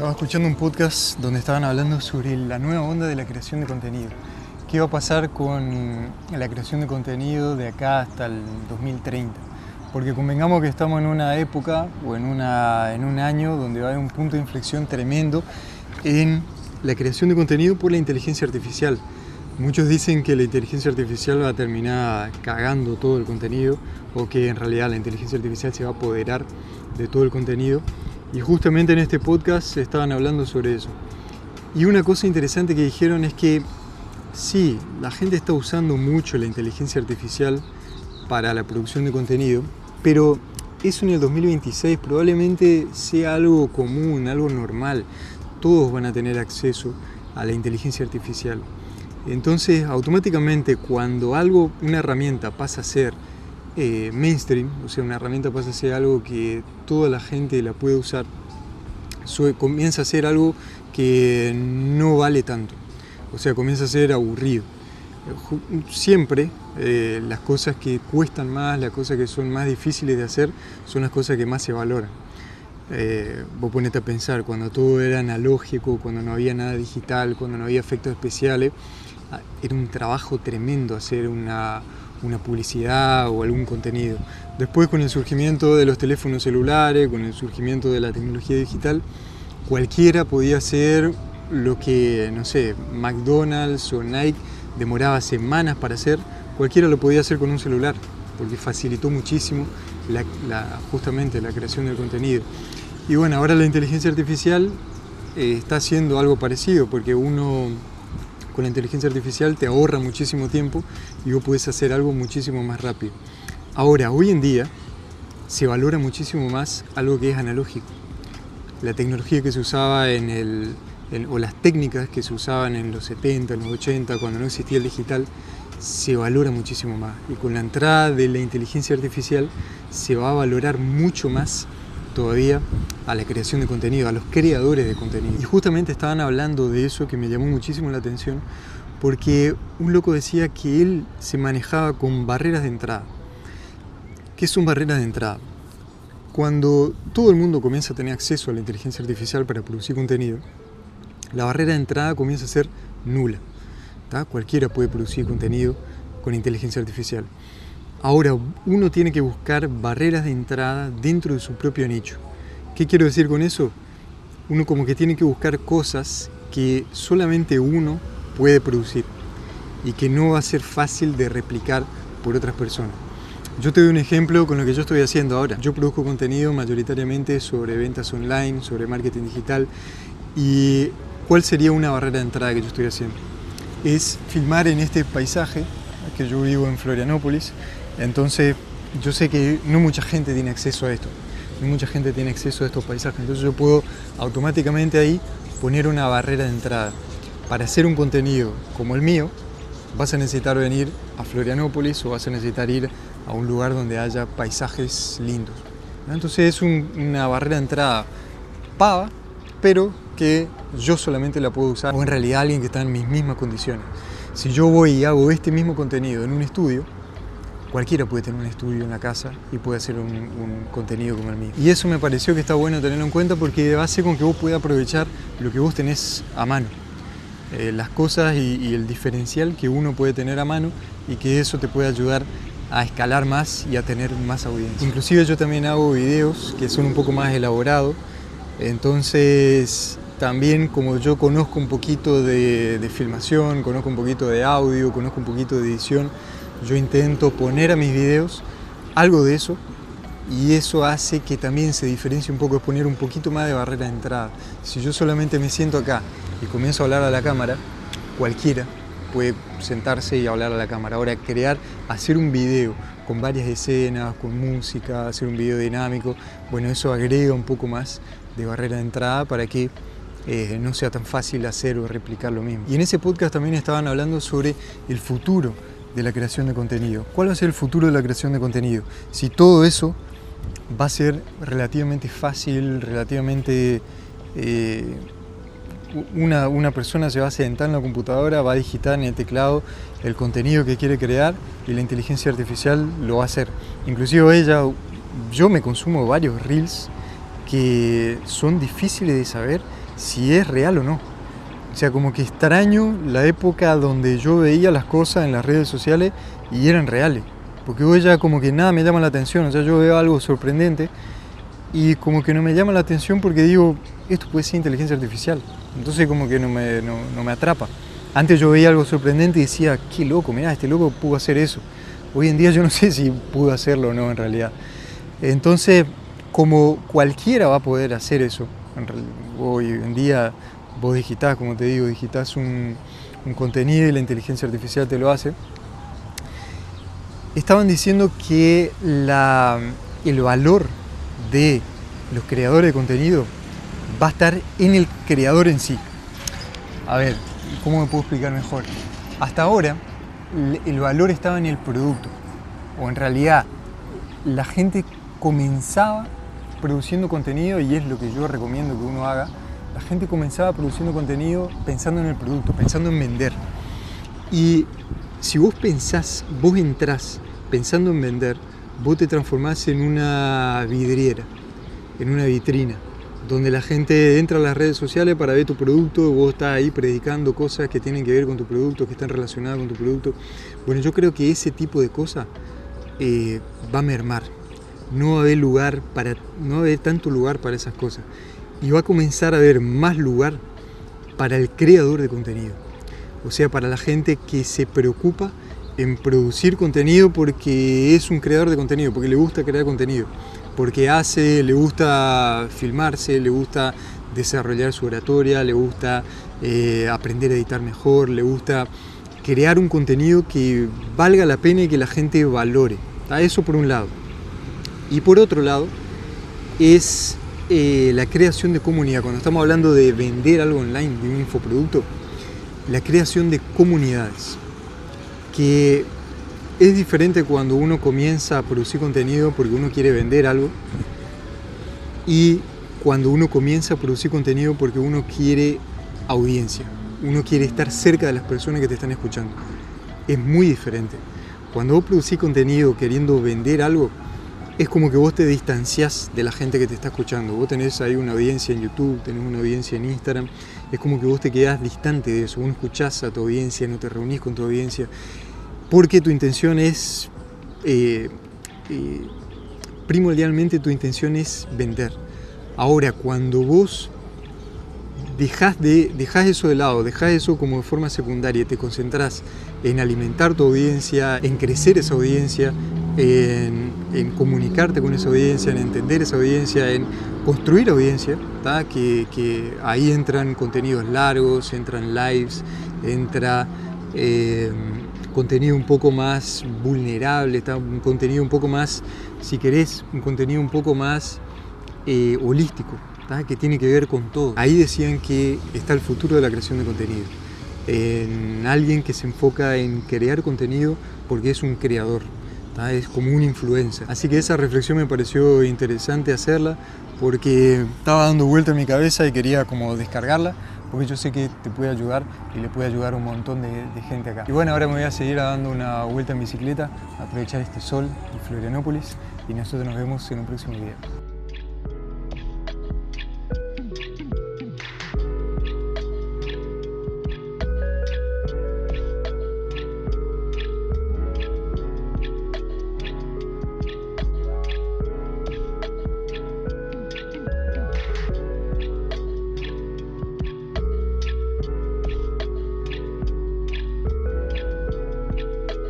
Estaba escuchando un podcast donde estaban hablando sobre la nueva onda de la creación de contenido. ¿Qué va a pasar con la creación de contenido de acá hasta el 2030? Porque convengamos que estamos en una época o en un año donde va a haber un punto de inflexión tremendo en la creación de contenido por la inteligencia artificial. Muchos dicen que la inteligencia artificial va a terminar cagando todo el contenido o que en realidad la inteligencia artificial se va a apoderar de todo el contenido. Y justamente en este podcast estaban hablando sobre eso. Y una cosa interesante que dijeron es que sí, la gente está usando mucho la inteligencia artificial para la producción de contenido, pero eso en el 2026 probablemente sea algo común, algo normal. Todos van a tener acceso a la inteligencia artificial. Entonces, automáticamente cuando una herramienta pasa a ser mainstream, o sea, una herramienta pasa a ser algo que toda la gente la puede usar, comienza a ser algo que no vale tanto, o sea, comienza a ser aburrido. Siempre las cosas que cuestan más, las cosas que son más difíciles de hacer, son las cosas que más se valoran. Vos ponete a pensar, cuando todo era analógico, cuando no había nada digital, cuando no había efectos especiales, era un trabajo tremendo hacer una publicidad o algún contenido. Después, con el surgimiento de los teléfonos celulares, con el surgimiento de la tecnología digital, cualquiera podía hacer lo que, no sé, McDonald's o Nike demoraba semanas para hacer, cualquiera lo podía hacer con un celular, porque facilitó muchísimo justamente la creación del contenido. Y bueno, ahora la inteligencia artificial está haciendo algo parecido, porque uno con la inteligencia artificial te ahorra muchísimo tiempo y vos podés hacer algo muchísimo más rápido. Ahora, hoy en día se valora muchísimo más algo que es analógico. La tecnología que se usaba o las técnicas que se usaban en los 70, en los 80, cuando no existía el digital, se valora muchísimo más. Y con la entrada de la inteligencia artificial se va a valorar mucho más todavía a la creación de contenido, a los creadores de contenido. Y justamente estaban hablando de eso que me llamó muchísimo la atención, porque un loco decía que él se manejaba con barreras de entrada. ¿Qué son barreras de entrada? Cuando todo el mundo comienza a tener acceso a la inteligencia artificial para producir contenido, la barrera de entrada comienza a ser nula. ¿Tá? Cualquiera puede producir contenido con inteligencia artificial. Ahora, uno tiene que buscar barreras de entrada dentro de su propio nicho. ¿Qué quiero decir con eso? Uno como que tiene que buscar cosas que solamente uno puede producir y que no va a ser fácil de replicar por otras personas. Yo te doy un ejemplo con lo que yo estoy haciendo ahora. Yo produzco contenido mayoritariamente sobre ventas online, sobre marketing digital. ¿Y cuál sería una barrera de entrada que yo estoy haciendo? Es filmar en este paisaje, que yo vivo en Florianópolis. Entonces yo sé que no mucha gente tiene acceso a esto, no mucha gente tiene acceso a estos paisajes, entonces yo puedo automáticamente ahí poner una barrera de entrada. Para hacer un contenido como el mío, vas a necesitar venir a Florianópolis o vas a necesitar ir a un lugar donde haya paisajes lindos. Entonces es una barrera de entrada pava, pero que yo solamente la puedo usar, o en realidad alguien que está en mis mismas condiciones. Si yo voy y hago este mismo contenido en un estudio, cualquiera puede tener un estudio en la casa y puede hacer un contenido como el mío. Y eso me pareció que está bueno tenerlo en cuenta porque hace con que vos puedas aprovechar lo que vos tenés a mano. Las cosas y el diferencial que uno puede tener a mano y que eso te puede ayudar a escalar más y a tener más audiencia. Inclusive yo también hago videos que son un poco más elaborados, entonces también como yo conozco un poquito de filmación, conozco un poquito de audio, conozco un poquito de edición, yo intento poner a mis videos algo de eso y eso hace que también se diferencie un poco, es poner un poquito más de barrera de entrada. Si yo solamente me siento acá y comienzo a hablar a la cámara, cualquiera puede sentarse y hablar a la cámara. Ahora, hacer un video con varias escenas, con música, hacer un video dinámico, bueno, eso agrega un poco más de barrera de entrada para que no sea tan fácil hacer o replicar lo mismo. Y en ese podcast también estaban hablando sobre el futuro de la creación de contenido. ¿Cuál va a ser el futuro de la creación de contenido? Si todo eso va a ser relativamente fácil, relativamente... una persona se va a sentar en la computadora, va a digitar en el teclado el contenido que quiere crear y la inteligencia artificial lo va a hacer. Inclusive yo me consumo varios reels que son difíciles de saber si es real o no. O sea, como que extraño la época donde yo veía las cosas en las redes sociales y eran reales. Porque hoy ya como que nada me llama la atención, o sea, yo veo algo sorprendente y como que no me llama la atención porque digo, esto puede ser inteligencia artificial. Entonces como que no me atrapa. Antes yo veía algo sorprendente y decía, qué loco, mirá, este loco pudo hacer eso. Hoy en día yo no sé si pudo hacerlo o no en realidad. Entonces, como cualquiera va a poder hacer eso, hoy en día vos digitás, como te digo, digitás un contenido y la inteligencia artificial te lo hace. Estaban diciendo que el valor de los creadores de contenido va a estar en el creador en sí. A ver, ¿cómo me puedo explicar mejor? Hasta ahora el valor estaba en el producto, o en realidad la gente comenzaba produciendo contenido, y es lo que yo recomiendo que uno haga. La gente comenzaba produciendo contenido pensando en el producto, pensando en vender. Y si vos entrás pensando en vender, vos te transformás en una vidriera, en una vitrina, donde la gente entra a las redes sociales para ver tu producto, vos estás ahí predicando cosas que tienen que ver con tu producto, que están relacionadas con tu producto. Bueno, yo creo que ese tipo de cosas va a mermar. No va a haber tanto lugar para esas cosas. Y va a comenzar a haber más lugar para el creador de contenido. O sea, para la gente que se preocupa en producir contenido porque es un creador de contenido, porque le gusta crear contenido, porque le gusta filmarse, le gusta desarrollar su oratoria, le gusta aprender a editar mejor, le gusta crear un contenido que valga la pena y que la gente valore. Eso por un lado. Y por otro lado es la creación de comunidad. Cuando estamos hablando de vender algo online, de un infoproducto, la creación de comunidades, que es diferente cuando uno comienza a producir contenido porque uno quiere vender algo, y cuando uno comienza a producir contenido porque uno quiere audiencia, uno quiere estar cerca de las personas que te están escuchando. Es muy diferente. Cuando vos producís contenido queriendo vender algo, es como que vos te distanciás de la gente que te está escuchando. Vos tenés ahí una audiencia en YouTube, tenés una audiencia en Instagram, es como que vos te quedás distante de eso, vos no escuchás a tu audiencia, no te reunís con tu audiencia, porque tu intención es, primordialmente tu intención es vender. Ahora, cuando vos dejás eso de lado, dejás eso como de forma secundaria, te concentrás en alimentar tu audiencia, en crecer esa audiencia, en comunicarte con esa audiencia, en entender esa audiencia, en construir audiencia, que ahí entran contenidos largos, entran lives, entra contenido un poco más vulnerable, un contenido un poco más, si querés, un contenido un poco más holístico, que tiene que ver con todo. Ahí decían que está el futuro de la creación de contenido, en alguien que se enfoca en crear contenido porque es un creador, es como un influencer. Así que esa reflexión me pareció interesante hacerla porque estaba dando vuelta en mi cabeza y quería como descargarla, porque yo sé que te puede ayudar y le puede ayudar a un montón de gente acá. Y bueno, ahora me voy a seguir dando una vuelta en bicicleta, aprovechar este sol de Florianópolis, y nosotros nos vemos en un próximo video.